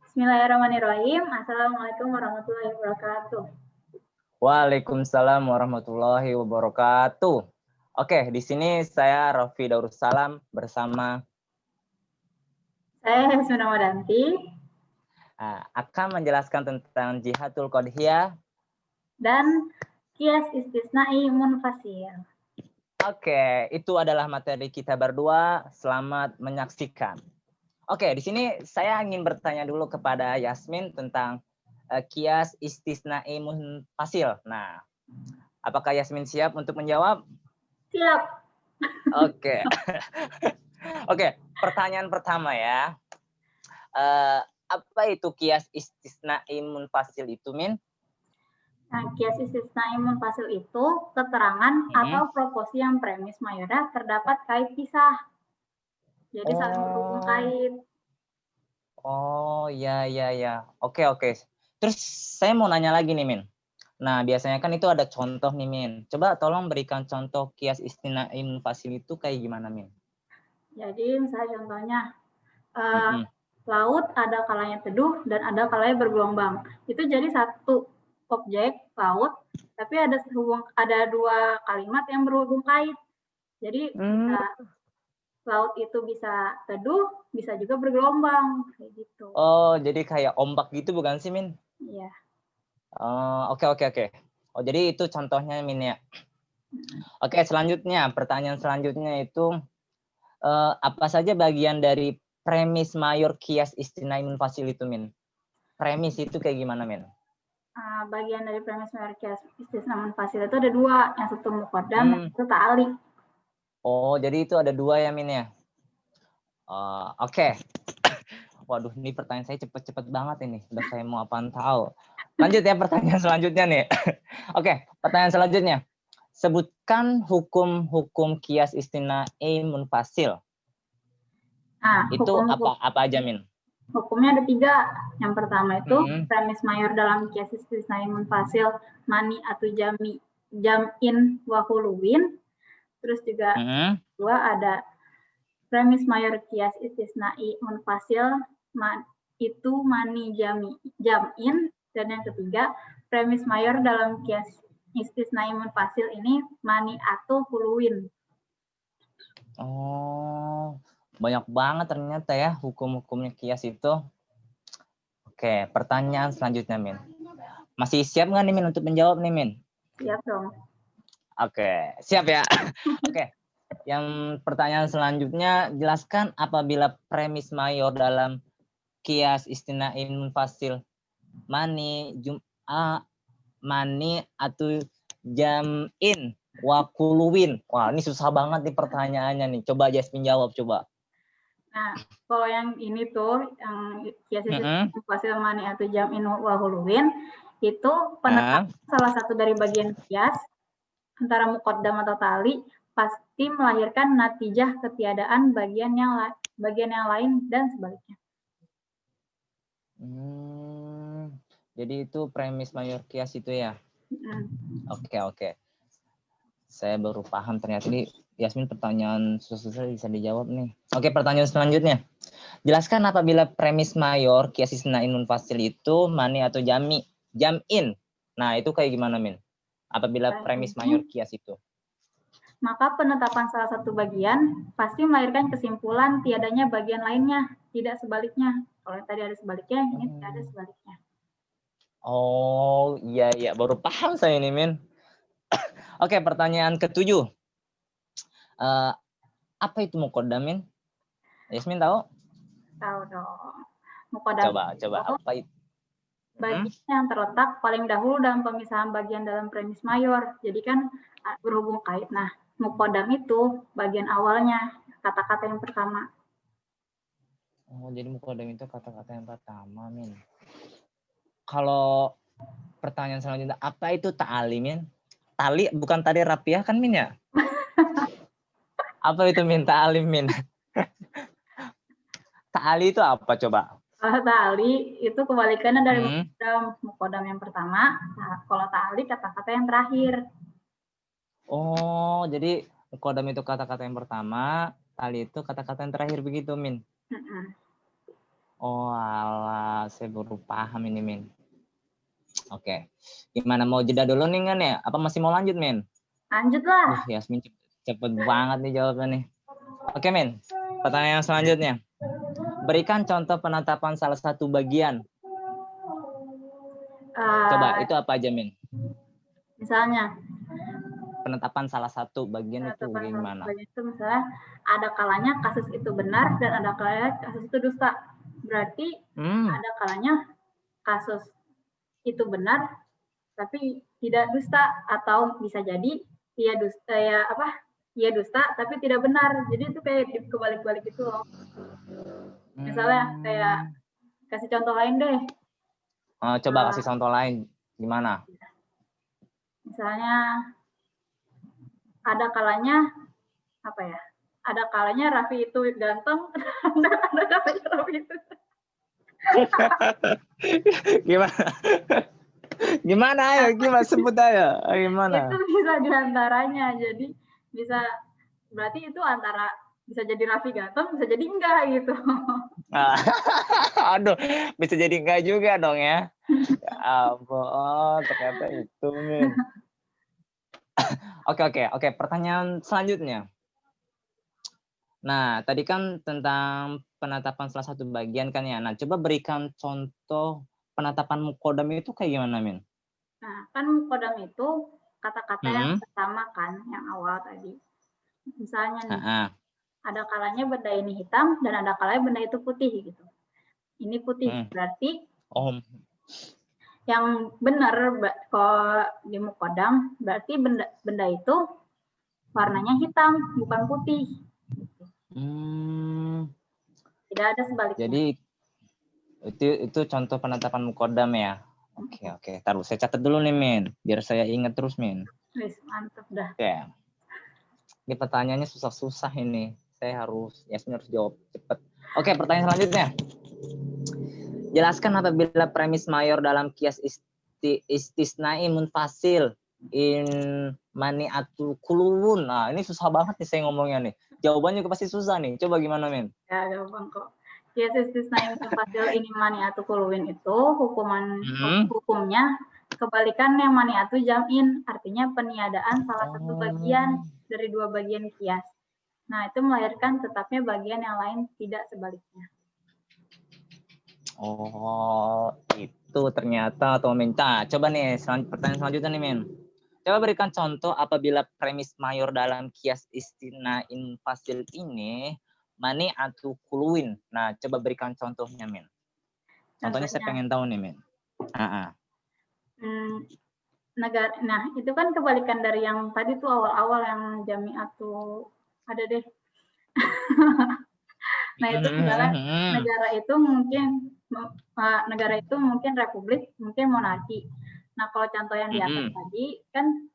Bismillahirrahmanirrahim. Assalamualaikum warahmatullahi wabarakatuh. Waalaikumsalam warahmatullahi wabarakatuh. Oke, di sini saya Raffi Darussalam bersama Saya Hesuna Wadanti akan menjelaskan tentang Jihadul Qadhiyah dan Qiyas Istisna'i Munfasil. Oke, itu adalah materi kita berdua. Selamat menyaksikan. Oke, di sini saya ingin bertanya dulu kepada Yasmin tentang Qiyas Istisna'i Munfasil. Nah, apakah Yasmin siap untuk menjawab? Siap. Oke. Oke, pertanyaan pertama ya. Apa itu Qiyas Istisna'i Munfasil itu, Min? Nah, Qiyas Istisna'i Munfasil itu keterangan atau proporsi yang premis mayornya terdapat kait pisah. Jadi saling berhubung kait. Oh, ya. Oke. Terus saya mau nanya lagi nih, Min. Nah, biasanya kan itu ada contoh nih, Min. Coba tolong berikan contoh Qiyas Istisna'i Munfasil itu kayak gimana, Min? Jadi misalnya contohnya, laut ada kalanya teduh dan ada kalanya bergelombang. Itu jadi satu objek laut, tapi ada dua kalimat yang berhubung kait. Jadi laut itu bisa teduh, bisa juga bergelombang, kayak gitu. Oh, jadi kayak ombak gitu bukan sih, Min? Iya. Oke. Oh, jadi itu contohnya, Min ya. Oke, selanjutnya pertanyaan selanjutnya itu apa saja bagian dari premis mayor Qiyas Istisna'i Munfasil itu, Min? Premis itu kayak gimana, Min? Bagian dari premis mayor Qiyas Istisna'i Munfasil itu ada dua, yang satu muqaddam dan satu ta'ali. Oh, jadi itu ada dua ya, Min ya? Oke. Waduh, ini pertanyaan saya cepet-cepet banget ini. Udah kayak mau apaan tahu. Lanjut ya pertanyaan selanjutnya nih. Oke, pertanyaan selanjutnya. Sebutkan hukum-hukum Qiyas Istisna'i Munfasil. Itu apa aja, Min? Hukumnya ada tiga. Yang pertama itu premis mayor dalam Qiyas Istisna'i Munfasil mani atau jam'in wa huluwin. Terus juga kedua ada premis mayor Qiyas Istisna'i Munfasil itu mani jam'in, dan yang ketiga premis mayor dalam Qiyas Istisna'i Munfasil ini mani atau huluwin. Oh, banyak banget ternyata ya hukum-hukumnya Qiyas itu. Oke, pertanyaan selanjutnya, Min. Masih siap nggak nih, Min, untuk menjawab nih, Min? Siap dong. Oke, siap ya. Oke, yang pertanyaan selanjutnya, jelaskan apabila premis mayor dalam Qiyas Istisna'i Munfasil mani atau jam'in wa kuluwin. Wah, ini susah banget nih pertanyaannya nih. Coba Jasmine jawab, coba. Nah, kalau yang ini tuh, yang Qiyas Istisna'i Munfasil mani atau jam'in wa huluwin, itu penetapan salah satu dari bagian qiyas antara muqaddam atau ta'ali pasti melahirkan natijah ketiadaan bagian yang lain dan sebaliknya. Jadi itu premis mayor Qiyas itu ya? Oke. Saya baru paham ternyata ini Yasmin pertanyaan susah bisa dijawab nih. Oke, pertanyaan selanjutnya. Jelaskan apabila premis mayor Qiyas Istisna'i Munfasil itu mani atau jam'in. Nah, itu kayak gimana, Min? Apabila premis mayor Qiyas itu. Maka penetapan salah satu bagian pasti melahirkan kesimpulan tiadanya bagian lainnya, tidak sebaliknya. Kalau tadi ada sebaliknya, ini tidak ada sebaliknya. Oh, iya, baru paham saya ini, Min. Oke, pertanyaan ke-7. Apa itu muqaddam, Min? Yasmin tahu? Tahu dong. Muqaddam coba apa itu? Bagian yang terletak paling dahulu dalam pemisahan bagian dalam premis mayor. Jadi kan berhubung kait. Nah, muqaddam itu bagian awalnya, kata-kata yang pertama. Oh, jadi muqaddam itu kata-kata yang pertama, Min. Kalau pertanyaan selanjutnya, apa itu ta'ali, Min? Tali bukan tali rapiah kan, Min ya? Apa itu, Min? Ta'ali, Min? Ta'ali itu apa coba? Ta'ali itu kebalikannya dari muqaddam yang pertama. Nah, kalau ta'ali kata-kata yang terakhir. Oh, jadi muqaddam itu kata-kata yang pertama, ta'ali itu kata-kata yang terakhir begitu, Min? Oh alah, saya baru paham ini, Min. Oke. Gimana, mau jeda dulu nih kan ya? Apa masih mau lanjut, Min? Lanjut lah. Yasmin cepet banget nih jawabannya. Oke, Min. Pertanyaan selanjutnya. Berikan contoh penetapan salah satu bagian. Coba, itu apa aja, Min? Misalnya. Penetapan salah satu bagian itu gimana? Bagian itu misalnya ada kalanya kasus itu benar dan ada kalanya kasus itu dusta. Berarti ada kalanya kasus itu benar tapi tidak dusta, atau bisa jadi ia dusta ia dusta tapi tidak benar. Jadi itu kayak kebalik-balik gitu loh. Misalnya kayak kasih contoh lain deh. Coba kasih contoh lain gimana? Misalnya ada kalanya apa ya? Ada kalanya Raffi itu ganteng, ada kalanya Raffi itu. Gimana? Gimana ayo? Gimana sebut aja? Gimana? Itu bisa diantaranya. Jadi bisa berarti itu antara bisa jadi Raffi ganteng, bisa jadi enggak gitu. Aduh, bisa jadi enggak juga dong ya. Oh, ternyata itu, Min. Oke. Pertanyaan selanjutnya. Nah, tadi kan tentang penetapan salah satu bagian kan ya. Nah, coba berikan contoh penetapan mukodam itu kayak gimana, Min? Nah, kan mukodam itu kata-kata yang pertama kan, yang awal tadi. Misalnya nih, ada kalanya benda ini hitam dan ada kalanya benda itu putih gitu. Ini putih, berarti yang benar kalau di mukodam berarti benda itu warnanya hitam, bukan putih. Tidak ada sebaliknya. Jadi itu contoh penetapan mukodam ya. Oke. Taruh saya catat dulu nih, Min, biar saya ingat terus, Min. Mantap dah. Oke. Ini pertanyaannya susah-susah ini. Yasmin harus jawab cepat. Oke, pertanyaan selanjutnya. Jelaskan apabila premis mayor dalam kias istisnai munfasil in mani'atu kuluwun. Nah, ini susah banget nih saya ngomongnya nih. Jawabannya juga pasti susah nih. Coba gimana, Min? Ya, gampang kok. Kias istisnai munfasil in mani'atu kuluwin itu hukumnya kebalikan yang mani'atu jam'in, artinya peniadaan salah satu bagian dari dua bagian kias. Nah, itu melahirkan tetapnya bagian yang lain tidak sebaliknya. Oh, itu ternyata atau minta. Coba nih, pertanyaan selanjutnya nih, Min. Coba berikan contoh apabila premis mayor dalam kias istisnain fasil ini mani atau kuluin. Nah, coba berikan contohnya, Min. Contohnya saya pengen tahu nih, Min. Nah, itu kan kebalikan dari yang tadi tuh awal-awal yang jami'atu ada deh. Nah, itu misalnya negara itu mungkin republik, mungkin monarki. Nah, kalau contoh yang di atas tadi kan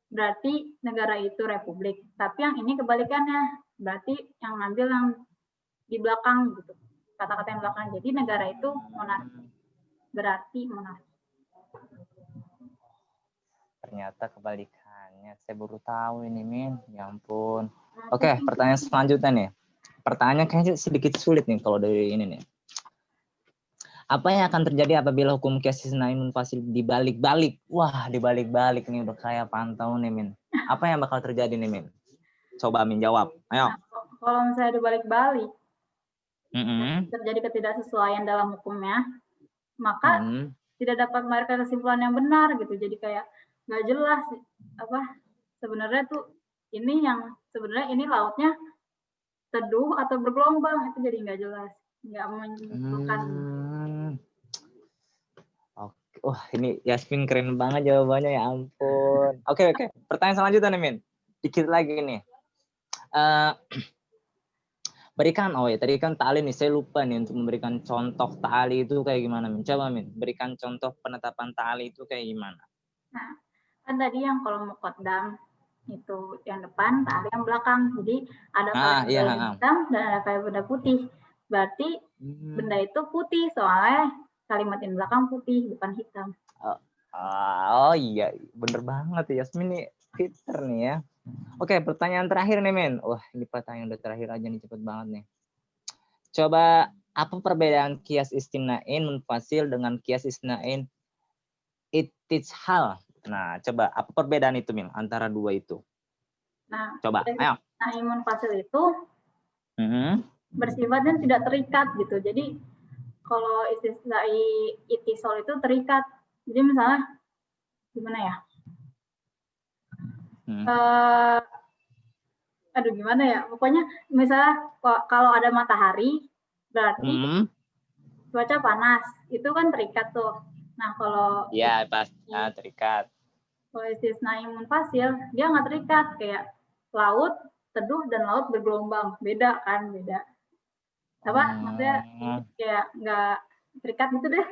berarti negara itu republik, tapi yang ini kebalikannya, berarti yang ngambil yang di belakang gitu, kata-kata yang belakang. Jadi negara itu monarki, berarti monarki. Ternyata kebalikannya, saya baru tahu ini, Min. Ya ampun. Oke, pertanyaan selanjutnya nih. Pertanyaannya kayaknya sedikit sulit nih kalau dari ini nih. Apa yang akan terjadi apabila hukum kias istisnai munfasil dibalik-balik? Wah, dibalik-balik nih udah kayak pantau nih, Min. Apa yang bakal terjadi nih, Min? Coba Min jawab. Ayo. Nah, kalau misalnya dibalik-balik, terjadi ketidaksesuaian dalam hukumnya, maka tidak dapat melahirkan kesimpulan yang benar gitu. Jadi kayak nggak jelas sebenarnya tuh ini yang sebenarnya ini lautnya teduh atau bergelombang, itu jadi nggak jelas, nggak menyimpulkan. Wah, ini Yasmin keren banget jawabannya, ya ampun. Oke. Pertanyaan selanjutnya nih, Min. Dikit lagi nih. Tadi kan ta'ali nih, saya lupa nih untuk memberikan contoh ta'ali itu kayak gimana, Min. Coba, Min, berikan contoh penetapan ta'ali itu kayak gimana. Nah, kan tadi yang kalau muqaddam itu yang depan, ta'ali yang belakang. Jadi ada benda hitam dan ada kayak benda putih. Berarti benda itu putih, soalnya kalimat yang belakang putih, bukan hitam. Oh iya, bener banget ya, Yasmin nih, pinter nih ya. Oke, pertanyaan terakhir nih, Min. Wah, ini pertanyaan udah terakhir aja nih, cepet banget nih. Coba Apa perbedaan kias istimnain munfasil dengan kias istimnain ittishal? Nah, coba apa perbedaan itu, Mil, antara dua itu? Nah, coba, ayo. Istisnain munfasil itu bersifatnya tidak terikat gitu. Jadi kalau istisnai ittisal itu terikat. Jadi misalnya gimana ya? Aduh gimana ya? Pokoknya misalnya kalau ada matahari berarti cuaca panas. Itu kan terikat tuh. Nah, kalau ya pasti terikat. Kalau istisnai munfasil, dia nggak terikat. Kayak laut, teduh, dan laut bergelombang. Beda kan? Beda. Apa? Maksudnya kayak nggak terikat gitu deh.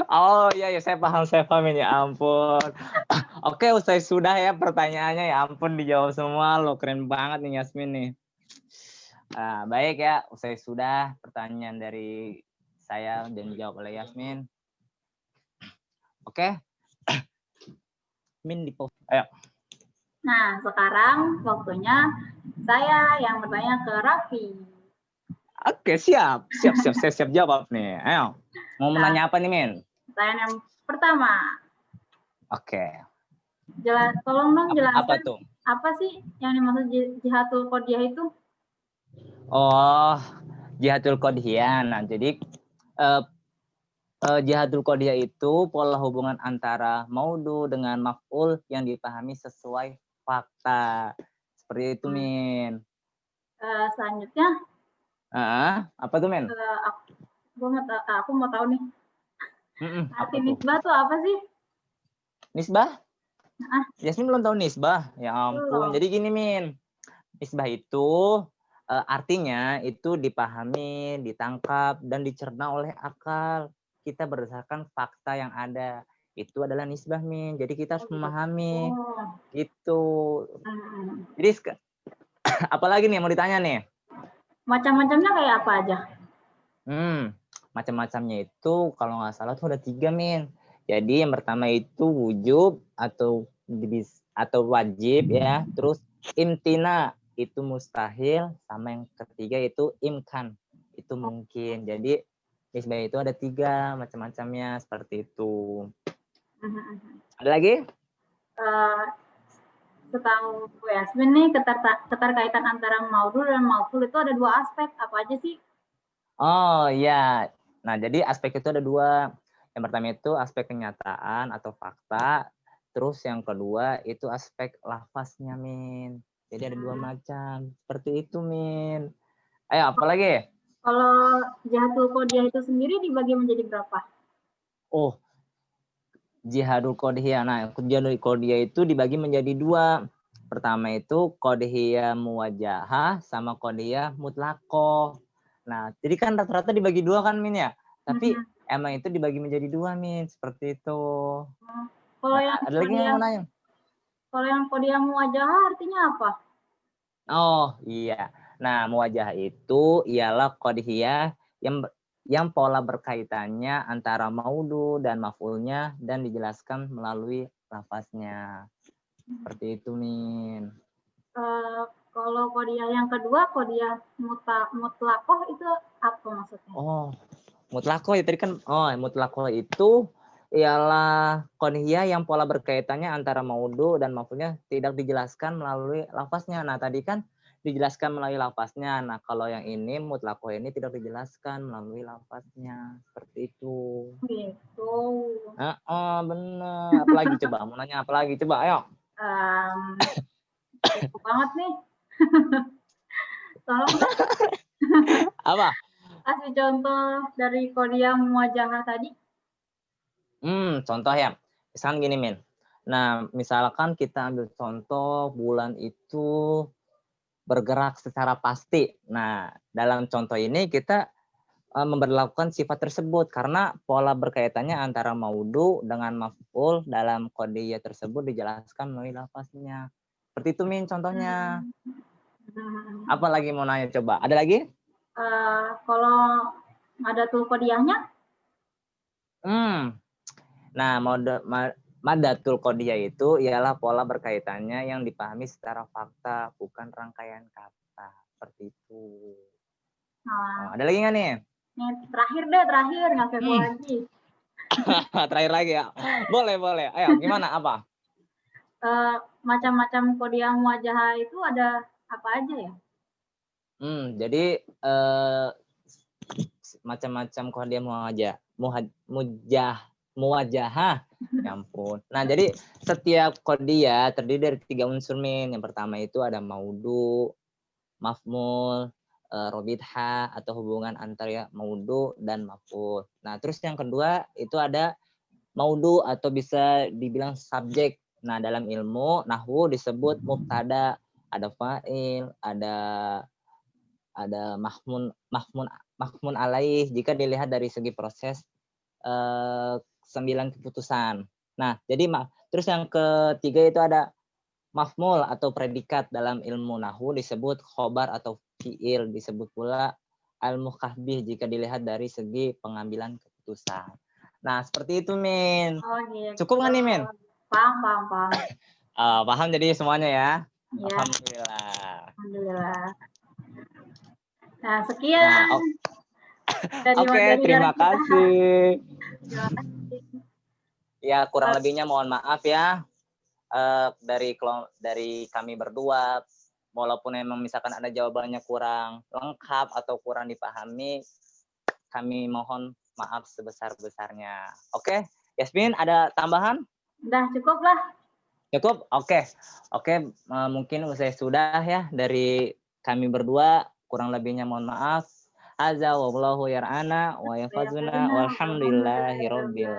Oh iya, ya saya paham ini, ya ampun. Oke, usai sudah ya pertanyaannya, ya ampun dijawab semua, lo keren banget nih Yasmin nih. Baik ya, usai sudah pertanyaan dari saya dan dijawab oleh Yasmin. Oke. Min di ayo. Nah, sekarang waktunya saya yang bertanya ke Raffi. Oke, siap jawab nih. Ayo. Mau menanya apa nih, Min? Pertanyaan yang pertama. Oke. Tolong dong jelaskan apa tuh? Apa sih yang dimaksud jihatul qodiyah itu? Oh, jihatul qodiyah. Nah, jadi jihatul qodiyah itu pola hubungan antara maudu dengan maf'ul yang dipahami sesuai fakta. Seperti itu, Min. Selanjutnya. Apa tuh, Men? Aku mau tahu nih. Arti nisbah tuh apa sih? Nisbah? Yasmin belum tahu nisbah. Ya ampun. Jadi gini, Min. Nisbah itu artinya itu dipahami, ditangkap, dan dicerna oleh akal kita berdasarkan fakta yang ada. Itu adalah nisbah, Min. Jadi kita harus memahami. Gitu. Jadi apalagi nih mau ditanya nih? Macam-macamnya kayak apa aja? Macam-macamnya itu kalau nggak salah tuh ada 3, Min. Jadi yang pertama itu wujub atau wajib ya. Terus imtina itu mustahil, sama yang ketiga itu imkan, itu mungkin. Jadi nisbah itu ada 3 macam-macamnya seperti itu. Ada lagi? Setahu Yasmin nih, keterkaitan antara maudu dan maf'ul itu ada 2 aspek. Apa aja sih? Oh iya. Nah, jadi aspek itu ada 2. Yang pertama itu aspek kenyataan atau fakta. Terus yang kedua itu aspek lafaznya, Min. Jadi ada 2 macam. Seperti itu, Min. Ayo, apa lagi? Kalau jihatul qodiyah itu sendiri dibagi menjadi berapa? Oh, jihadul qodiyah. Nah, jihadul qodiyah itu dibagi menjadi 2. Pertama itu qodiyah muwajahah sama qodiyah mutlaqoh. Nah, jadi kan rata-rata dibagi 2 kan, Min ya? Tapi emang itu dibagi menjadi 2, Min. Seperti itu. Kalau yang ada lagi yang mau nanya? Kalau yang qodiyah muwajahah artinya apa? Oh, iya. Nah, muwajahah itu ialah qodiyah yang pola berkaitannya antara maudu dan maf'ulnya dan dijelaskan melalui lafaznya. Seperti itu, Min. Kalau qodiyah yang kedua, qodiyah mutlaqoh itu apa maksudnya? Oh, mutlaqoh ya tadi kan. Oh, mutlaqoh itu ialah qodiyah yang pola berkaitannya antara maudu dan maf'ulnya tidak dijelaskan melalui lafaznya. Nah, tadi kan dijelaskan melalui lafaznya. Nah, kalau yang ini mutlaqoh ini tidak dijelaskan melalui lafaznya. Seperti itu. Gitu. Bener. Apalagi coba? Mau nanya apa lagi? Coba, ayo. Cukup banget nih. Tolong dong. Apa? Kasih contoh dari qodiyah muwajahah tadi. Contoh ya. Misalkan gini, Min. Nah, misalkan kita ambil contoh bulan itu bergerak secara pasti. Nah, dalam contoh ini kita memberlakukan sifat tersebut karena pola berkaitannya antara maudu dengan maf'ul dalam qodiyah tersebut dijelaskan melalui lafaznya. Seperti itu, Min, contohnya. Apa lagi mau nanya coba? Ada lagi? Kalau madatul qodiyahnya? Nah, madatul qodiyah itu ialah pola berkaitannya yang dipahami secara fakta, bukan rangkaian kata. Seperti itu. Ada lagi nggak nih? Nih, terakhir nggak kepo lagi. Terakhir lagi ya. Boleh. Ayo, gimana? Apa? Macam-macam kodiah muwajahah itu ada apa aja ya? Jadi macam-macam kodiah muwajahah. Ya ampun. Nah, jadi setiap kodiah terdiri dari 3 unsur, Min. Yang pertama itu ada maudu, mafmul, robitha atau hubungan antara maudu dan maf'ul. Nah, terus yang kedua itu ada maudu atau bisa dibilang subjek. Nah, dalam ilmu nahwu disebut mubtada, ada fa'il, ada mahmun alaih jika dilihat dari segi proses 9 keputusan. Nah, jadi terus yang ketiga itu ada mafmul atau predikat. Dalam ilmu nahwu disebut khobar atau fiil, disebut pula al-mukabbih jika dilihat dari segi pengambilan keputusan. Nah, seperti itu, Min. Oh, gitu. Cukup nggak nih, Min? Paham. Paham jadi semuanya ya? Ya. Alhamdulillah. Nah, sekian. Oke, terima kasih. Terima kasih. Ya, kurang lebihnya mohon maaf ya. Dari kami berdua, walaupun memang misalkan ada jawabannya kurang lengkap atau kurang dipahami, kami mohon maaf sebesar-besarnya. Oke, Yasmin, ada tambahan? Udah cukup lah. Cukup? Oke, mungkin usai sudah ya dari kami berdua, kurang lebihnya mohon maaf. Azza wallahu yar'ana wa yafazuna walhamdulillahi rabbil